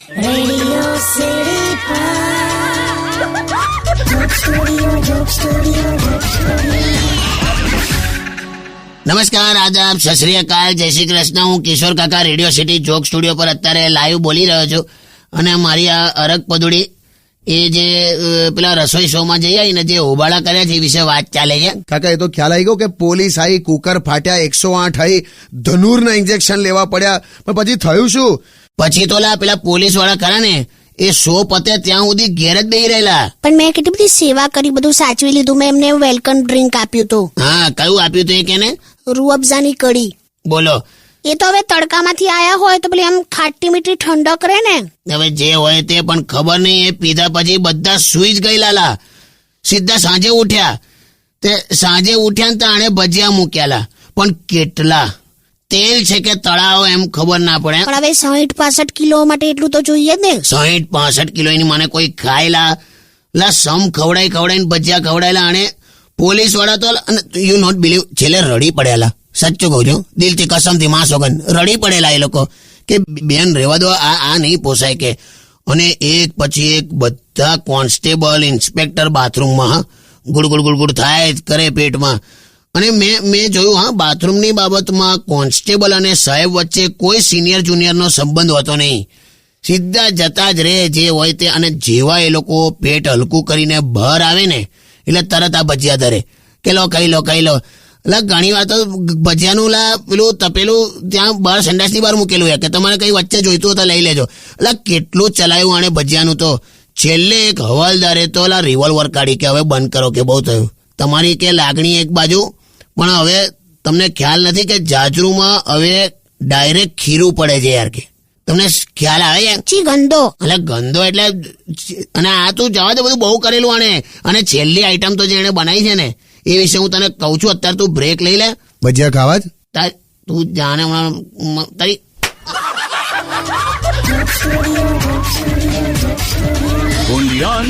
Radio city નમસ્કાર, આદાબ, સત શ્રી અકાલ, જય શ્રી કૃષ્ણ. હું કિશોર કાકા રેડિયો સિટી જોક સ્ટુડિયો પર અત્યારે લાઈવ બોલી રહ્યો છું. અને મારી આ અરગ પદુડી એ જે પેલા રસોઈ શોમાં જઈ આવીને જે હોબાળા કર્યા છે એ વિશે વાત ચાલે છે. કાકા એ તો ખ્યાલ આવી ગયો કે પોલીસ આવી, કુકર ફાટ્યા, 108 આવી, ધનુરના ઇન્જેક્શન લેવા પડ્યા, પણ પછી થયું શું? પછી તો પેલા પોલીસ વાળા ખરા ને એ શો પતે ત્યાં સુધી ઘેર જ બેહી રહેલા. પણ મેં કેટલી બધી સેવા કરી, બધું સાચવી લીધું. મેં એમને વેલકમ ડ્રિંક આપ્યું હતું. હા, કયું આપ્યું હતું એ કેને? રૂ અફઝાની કડી. બોલો. એ તો હવે તડકામાંથી આયા હોય તો પેલી આમ ખાટી મીઠી ઠંડક રહે ને. હવે જે હોય તે, પણ ખબર નહીં એ પીધા પછી બધા સુઈ જ ગઈ લાલા. સીધા સાંજે ઉઠ્યા, તે સાંજે ઉઠ્યા ને તાણે ભજીયા મૂક્યાલા, પણ કેટલા તેલ છે કે તળાવ એમ ખબર ના પડે. પણ હવે 60-65 કિલો માટે એટલું તો જોઈએ જ ને. 60-65 કિલો એની મને કોઈ ખાયલા સમ ખવડાઈને ભજીયા ખવડાયેલા. અને પોલીસ વાળા તો યુ નોટ બિલીવ, છેલ્લે રડી પડેલા. સાચું કહું છું, દિલથી કસમથી માં સોગન રડી પડેલા એ લોકો કે બેન રહેવા દો, આ નહીં પોસાય કે. અને એક પછી એક બધા કોન્સ્ટેબલ, ઇન્સ્પેક્ટર બાથરૂમમાં ગુડ થાય જ કરે પેટમાં. અને મેં જોયું, હા, બાથરૂમની બાબતમાં કોન્સ્ટેબલ અને સાહેબ વચ્ચે કોઈ સિનિયર જુનિયરનો સંબંધ હોતો નહીં. સીધા જતા જ રહે જે હોય તે. અને જેવા એ લોકો પેટ હલકું કરીને બહાર આવે ને એટલે તરત આ ભજીયા ધરે કે લો ખાઈ લો. ઘણી વાર તો ભજીયાનું પેલું તપેલું ત્યાં બહાર સંડાસની બહાર મૂકેલું કે તમારે કઈ વચ્ચે જોઈતું હોય તો લઈ લેજો. કેટલું ચલાવ્યું આને ભજીયાનું તો. છેલ્લે એક હવાલદારે તો રિવોલ્વર કાઢી કે હવે બંધ કરો કે બહુ થયું. તમારી કે લાગણી એક બાજુ, પણ હવે તમને ખ્યાલ નથી કે જાજરૂમાં હવે ડાયરેક્ટ ખીરું પડે છે યાર. કે તમને ખ્યાલ આવે યાર? ચી ગંદો. ગંદો એટલે. અને આ તું જવા દે, બધું બહુ કરેલું આને. અને છેલ્લી આઈટમ તો જે એને બનાવી છે ને એ વિશે હું તને કહું છું. અત્યારે તું બ્રેક લઈ લે. ભજીયા ખાવા જ તું જાણે તારી only on